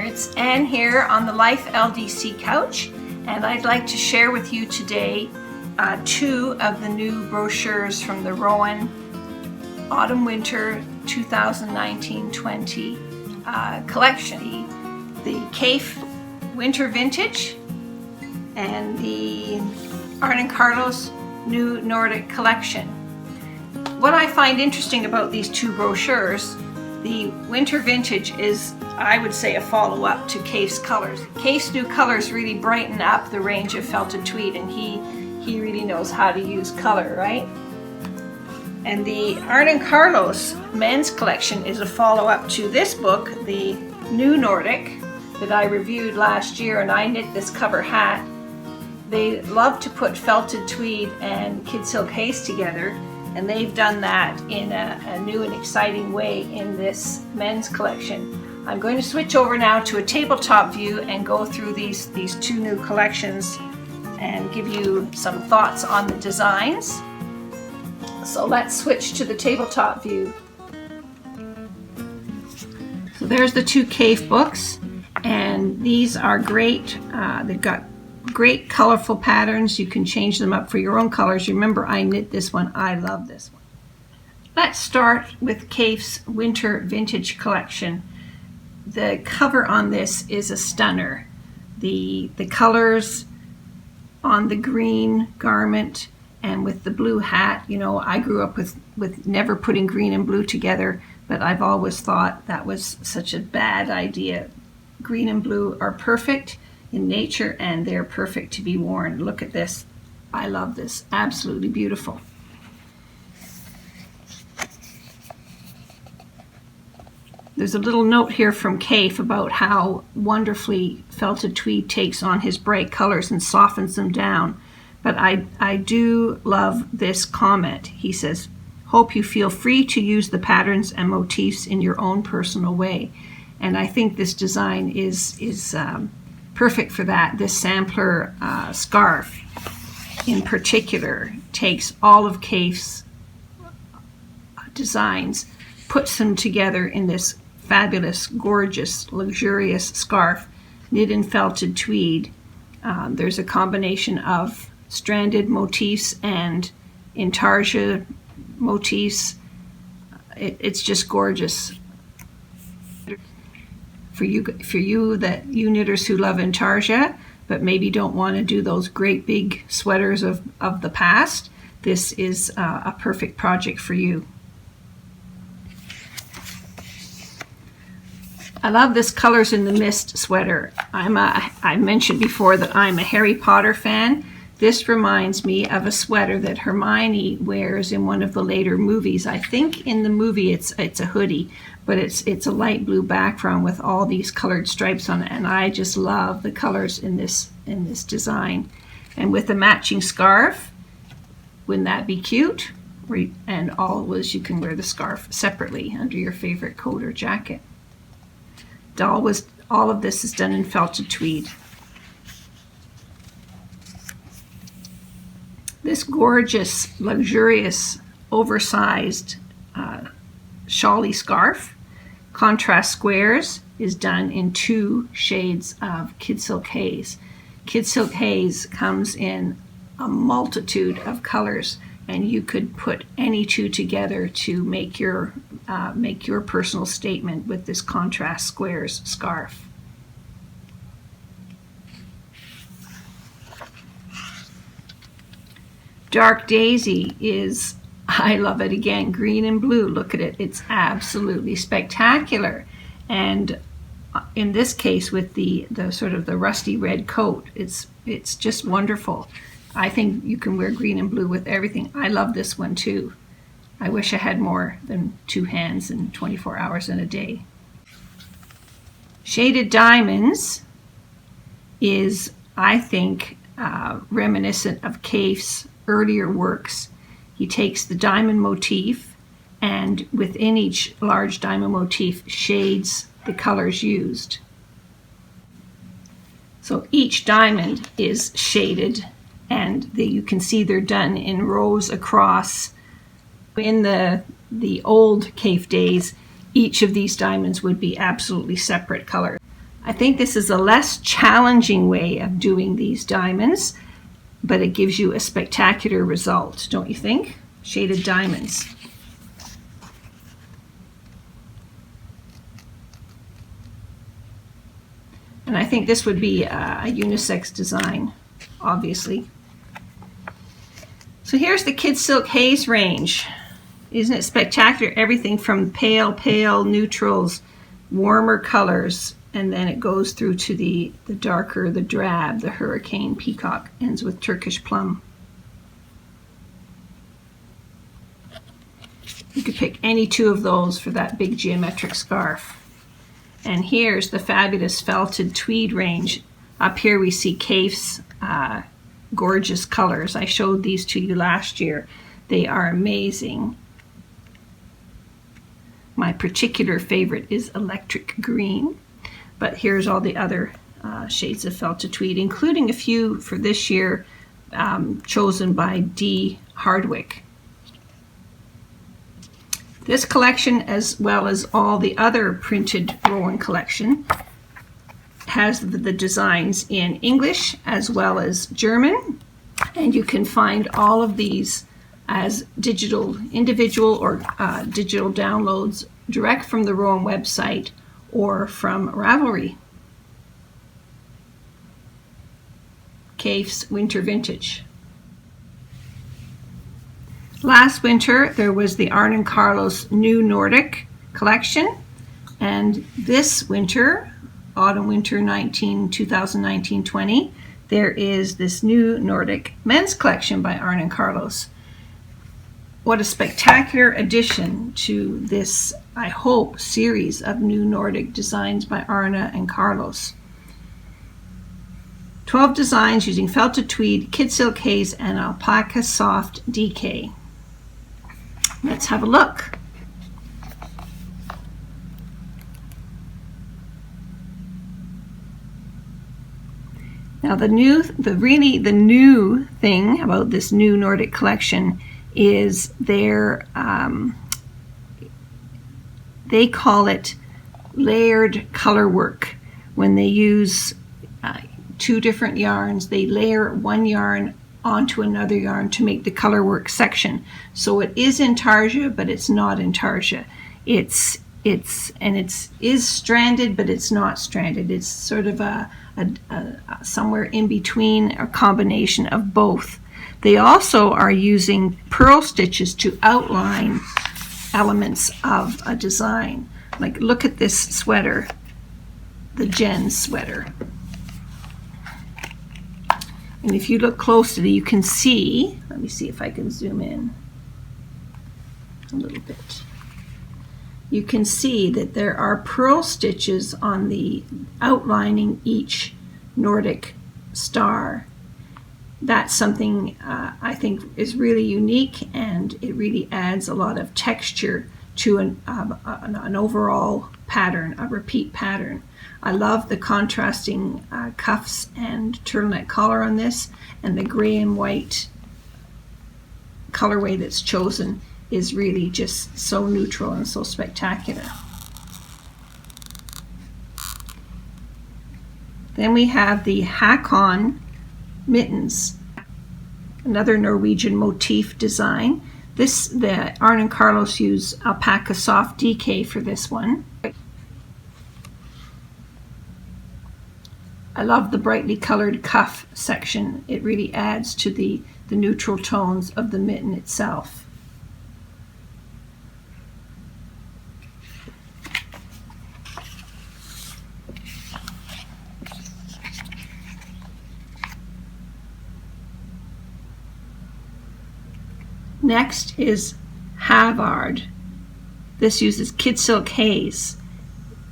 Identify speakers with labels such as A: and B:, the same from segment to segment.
A: It's Anne here on the Life LDC couch, and I'd like to share with you today two of the new brochures from the Rowan Autumn Winter 2019-20 collection. The Kaffe Winter Vintage and the Arne Carlos new Nordic Collection. What I find interesting about these two brochures, the Winter Vintage is, I would say, a follow-up to Kaffe's colors. Kaffe's new colors really brighten up the range of felted tweed, and he really knows how to use color, right? And the Arne Carlos men's collection is a follow-up to this book, the new Nordic, that I reviewed last year, and I knit this cover hat. They love to put felted tweed and kid silk haze together, and they've done that in a new and exciting way in this men's collection. I'm going to switch over now to a tabletop view and go through these two new collections and give you some thoughts on the designs. So let's switch to the tabletop view. So there's the two Kaffe books, and these are great. They've got great colorful patterns. You can change them up for your own colors. Remember, I knit this one. I love this one. Let's start with Kaffe's Winter Vintage collection. The cover on this is a stunner. The colors on the green garment and with the blue hat, you know, I grew up with never putting green and blue together, but I've always thought that was such a bad idea. Green and blue are perfect in nature, and they're perfect to be worn. Look at this. I love this. Absolutely beautiful. There's a little note here from Kaffe about how wonderfully felted tweed takes on his bright colors and softens them down. But I do love this comment. He says, "Hope you feel free to use the patterns and motifs in your own personal way." And I think this design is perfect for that. This sampler scarf in particular takes all of Kaffe's designs, puts them together in this fabulous, gorgeous, luxurious scarf knit in felted tweed. There's a combination of stranded motifs and intarsia motifs. It's just gorgeous. For you knitters who love intarsia but maybe don't want to do those great big sweaters of the past, this is a perfect project for you. I love this Colors in the Mist sweater. I mentioned before that I'm a Harry Potter fan. This reminds me of a sweater that Hermione wears in one of the later movies. I think in the movie it's a hoodie, but it's a light blue background with all these colored stripes on it, and I just love the colors in this design. And with a matching scarf, wouldn't that be cute? And always you can wear the scarf separately under your favorite coat or jacket. All of this is done in felted tweed. This gorgeous, luxurious, oversized shawly scarf, contrast squares, is done in two shades of kid silk haze. Kid silk haze comes in a multitude of colors, and you could put any two together to make your personal statement with this contrast squares scarf. Dark Daisy is, I love it again, green and blue. Look at it. It's absolutely spectacular. And in this case with the sort of the rusty red coat, it's just wonderful. I think you can wear green and blue with everything. I love this one too. I wish I had more than two hands and 24 hours in a day. Shaded Diamonds is, I think, reminiscent of Kaffe's earlier works. He takes the diamond motif, and within each large diamond motif shades the colors used. So each diamond is shaded, and you can see they're done in rows across. In the old Kaffe days, each of these diamonds would be absolutely separate colors. I think this is a less challenging way of doing these diamonds, but it gives you a spectacular result, don't you think? Shaded diamonds. And I think this would be a unisex design, obviously. So here's the Kid Silk Haze range. Isn't it spectacular? Everything from pale, neutrals, warmer colors, and then it goes through to the darker, the drab, the hurricane, peacock, ends with Turkish plum. You could pick any two of those for that big geometric scarf. And here's the fabulous felted tweed range. Up here we see Kaffe's gorgeous colors. I showed these to you last year. They are amazing. My particular favorite is electric green, but here's all the other shades of felted tweed, including a few for this year chosen by D. Hardwick. This collection, as well as all the other printed Rowan collection, has the designs in English as well as German, and you can find all of these as digital, individual or digital downloads direct from the Rowan website or from Ravelry. Kaffe's Winter Vintage. Last winter there was the Arne Carlos new Nordic collection, and this winter, autumn-winter 2019-20, there is this new Nordic men's collection by Arne Carlos. What a spectacular addition to this, I hope, series of new Nordic designs by Arne and Carlos. 12 designs using felted tweed, kid silk haze, and alpaca soft DK. Let's have a look. Now the new thing about this new Nordic collection is they call it layered color work. When they use two different yarns, they layer one yarn onto another yarn to make the color work section. So it is intarsia, but it's not intarsia. It's stranded, but it's not stranded. It's sort of a somewhere in between, a combination of both. They also are using purl stitches to outline elements of a design. Like, look at this sweater, the Jen sweater. And if you look closely, you can see, let me see if I can zoom in a little bit. You can see that there are purl stitches on the outlining each Nordic star. That's something I think is really unique, and it really adds a lot of texture to an overall pattern, a repeat pattern. I love the contrasting cuffs and turtleneck collar on this, and the gray and white colorway that's chosen is really just so neutral and so spectacular. Then we have the Hakon mittens, another Norwegian motif design. The Arne Carlos use alpaca soft DK for this one. I love the brightly colored cuff section. It really adds to the neutral tones of the mitten itself. Next is Havard. This uses kid silk haze,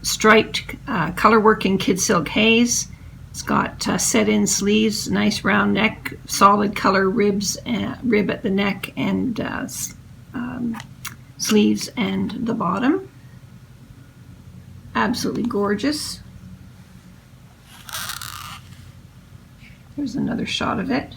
A: striped colorwork in kid silk haze. It's got set-in sleeves, nice round neck, solid color ribs, rib at the neck, and sleeves and the bottom. Absolutely gorgeous. Here's another shot of it.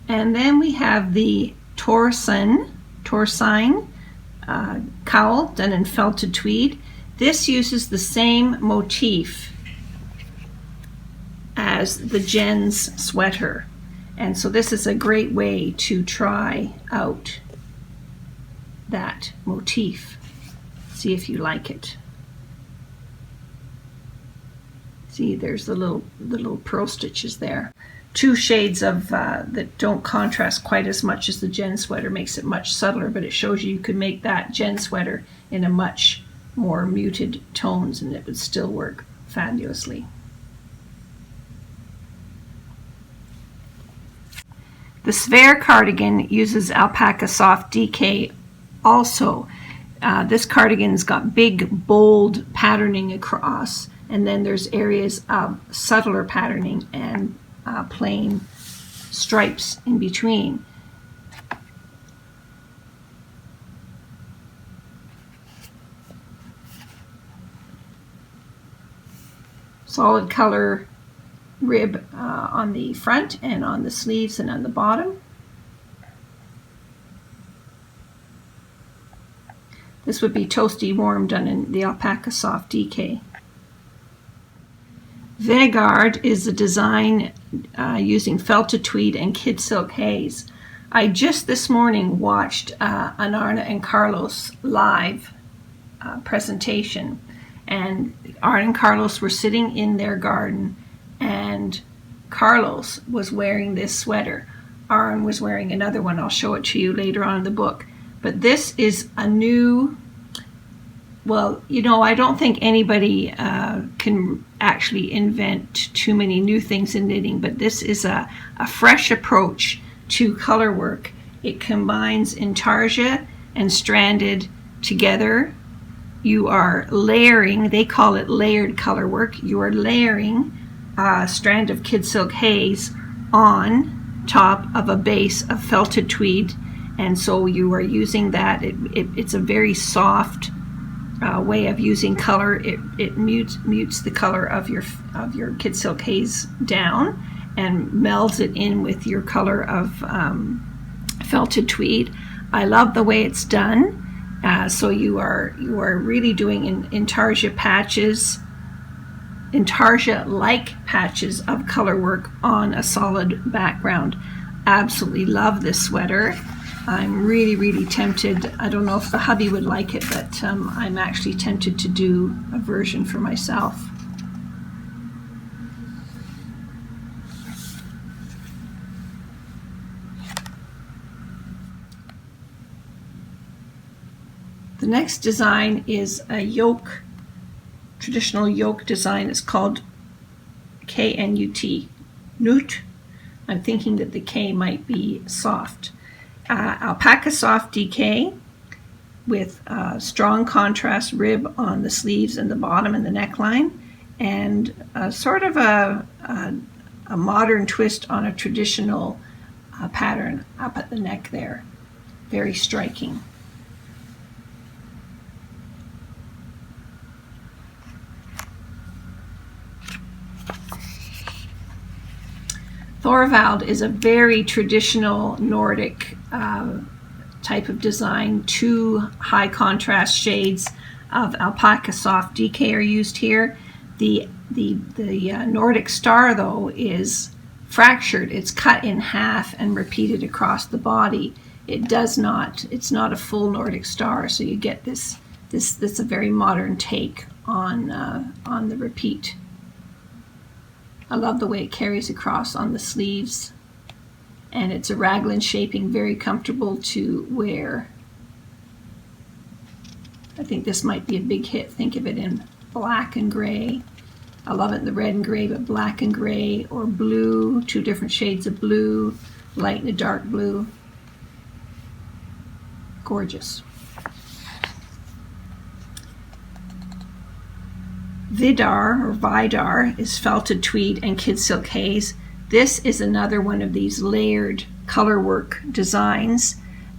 A: And then we have the Torsign cowl done in felted tweed. This uses the same motif as the Jen's sweater, and so this is a great way to try out that motif. See if you like it. See, there's the little pearl stitches there. Two shades of that don't contrast quite as much as the Jen sweater, makes it much subtler, but it shows you could make that Jen sweater in a much more muted tones and it would still work fabulously. The Sphere cardigan uses alpaca soft DK also. This cardigan's got big, bold patterning across, and then there's areas of subtler patterning and plain stripes in between. Solid color rib on the front and on the sleeves and on the bottom. This would be toasty warm done in the alpaca soft DK. Vinny Guard is a design using felted tweed and kid silk haze. I just this morning watched an Arne and Carlos live presentation, and Arne and Carlos were sitting in their garden, and Carlos was wearing this sweater. Arne was wearing another one. I'll show it to you later on in the book. But this is a new, well, you know, I don't think anybody can actually invent too many new things in knitting, but this is a fresh approach to color work. It combines intarsia and stranded together. You are layering, they call it layered color work. You are layering a strand of kid silk haze on top of a base of felted tweed, and so you are using that. It's a very soft way of using color. It mutes the color of your kid silk haze down and melds it in with your color of felted tweed. I love the way it's done. So you are really doing intarsia patches, intarsia-like patches of color work on a solid background. Absolutely love this sweater. I'm really tempted. I don't know if the hubby would like it, but I'm actually tempted to do a version for myself. The next design is a yoke, traditional yoke design. It's called KNUT, KNUT. I'm thinking that the K might be soft. Alpaca soft DK with strong contrast rib on the sleeves and the bottom and the neckline, and sort of a modern twist on a traditional pattern up at the neck there. Very striking. THORVALD is a very traditional Nordic type of design. Two high contrast shades of alpaca soft DK are used here. The Nordic star, though, is fractured. It's cut in half and repeated across the body. It's not a full Nordic star, so you get this a very modern take on the repeat. I love the way it carries across on the sleeves, and it's a raglan shaping, very comfortable to wear. I think this might be a big hit. Think of it in black and gray. I love it in the red and gray, but black and gray or blue, two different shades of blue, light and a dark blue. Gorgeous. VIDAR is felted tweed and kid silk haze. This is another one of these layered color work designs.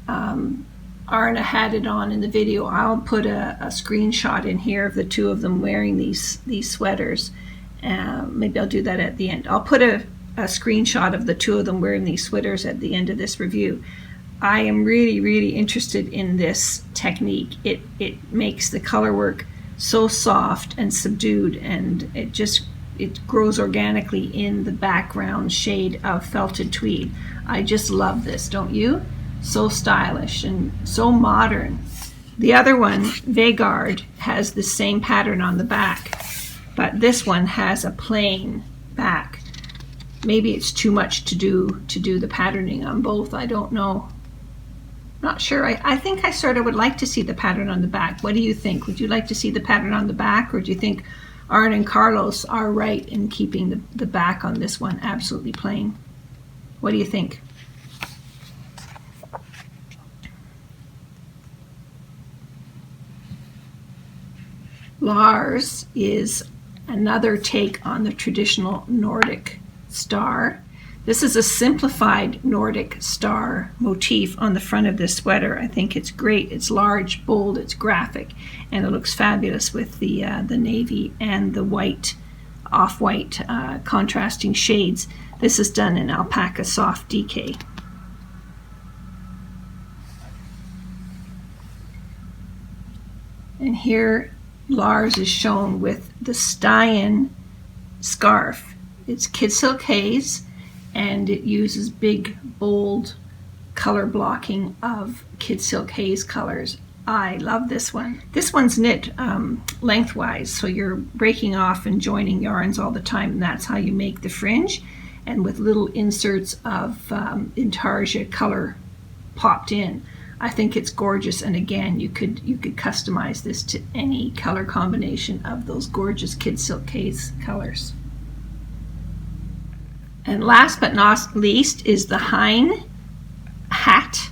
A: Arne had it on in the video. I'll put a screenshot in here of the two of them wearing these sweaters. Maybe I'll do that at the end. I'll put a screenshot of the two of them wearing these sweaters at the end of this review. I am really interested in this technique. It makes the color work so soft and subdued, and it grows organically in the background shade of felted tweed. I just love this, don't you? So stylish and so modern. The other one, Vinny Guard, has the same pattern on the back, but this one has a plain back. Maybe it's too much to do the patterning on both. I don't know. Not sure. I think I sort of would like to see the pattern on the back. What do you think? Would you like to see the pattern on the back, or do you think Arne and Carlos are right in keeping the back on this one absolutely plain? What do you think? Lars is another take on the traditional Nordic star. This is a simplified Nordic star motif on the front of this sweater. I think it's great. It's large, bold, it's graphic, and it looks fabulous with the navy and the white, off-white contrasting shades. This is done in alpaca soft DK. And here Lars is shown with the Stein scarf. It's Kid Silk Haze, and it uses big, bold color blocking of Kid Silk Haze colors. I love this one. This one's knit lengthwise, so you're breaking off and joining yarns all the time, and that's how you make the fringe, and with little inserts of intarsia color popped in. I think it's gorgeous, and again, you could customize this to any color combination of those gorgeous Kid Silk Haze colors. And last but not least is the Hein hat.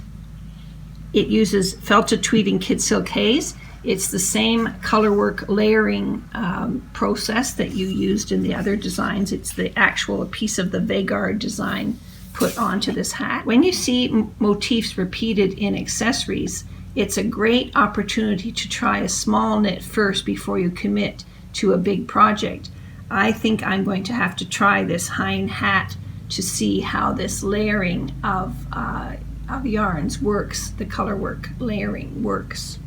A: It uses felted tweed and Kid Silk Haze. It's the same Colourwork layering process that you used in the other designs. It's the actual piece of the Vinny Guard design put onto this hat. When you see motifs repeated in accessories, it's a great opportunity to try a small knit first before you commit to a big project. I think I'm going to have to try this Hein hat to see how this layering of yarns works, the Colourwork layering works.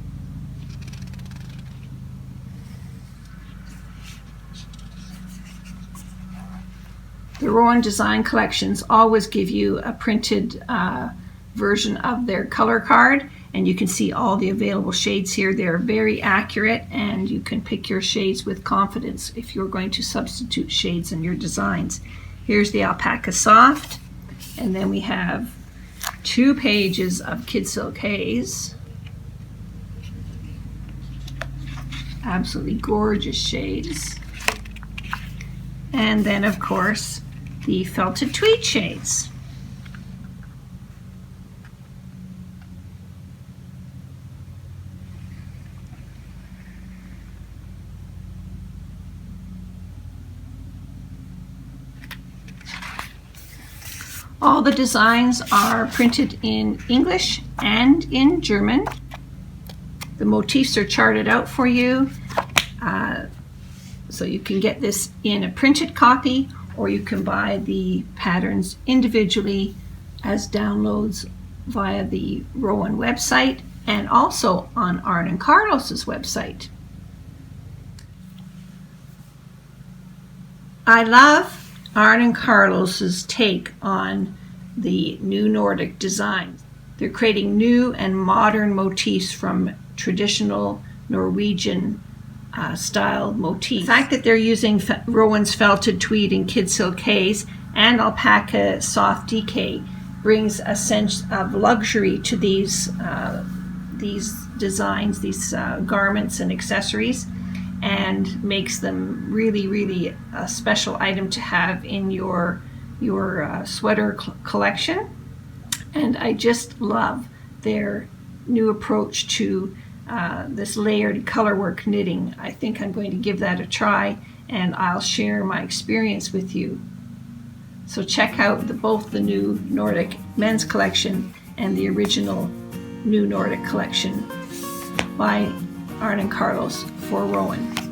A: The Rowan design collections always give you a printed version of their color card, and you can see all the available shades here. They're very accurate, and you can pick your shades with confidence if you're going to substitute shades in your designs. Here's the alpaca soft, and then we have 2 pages of Kid Silk Haze. Absolutely gorgeous shades. And then, of course, the felted tweed shades. All the designs are printed in English and in German. The motifs are charted out for you, so you can get this in a printed copy, or you can buy the patterns individually as downloads via the Rowan website and also on Arne Carlos's website. I love Arne Carlos's take on the new Nordic designs. They're creating new and modern motifs from traditional Norwegian style motifs. The fact that they're using Rowan's felted tweed and Kid Silk Haze and alpaca soft DK brings a sense of luxury to these designs, these garments and accessories, and makes them really a special item to have in your sweater collection. And I just love their new approach to this layered colorwork knitting. I think I'm going to give that a try, and I'll share my experience with you. So check out both the new Nordic men's collection and the original new Nordic collection by Arne Carlos for Rowan.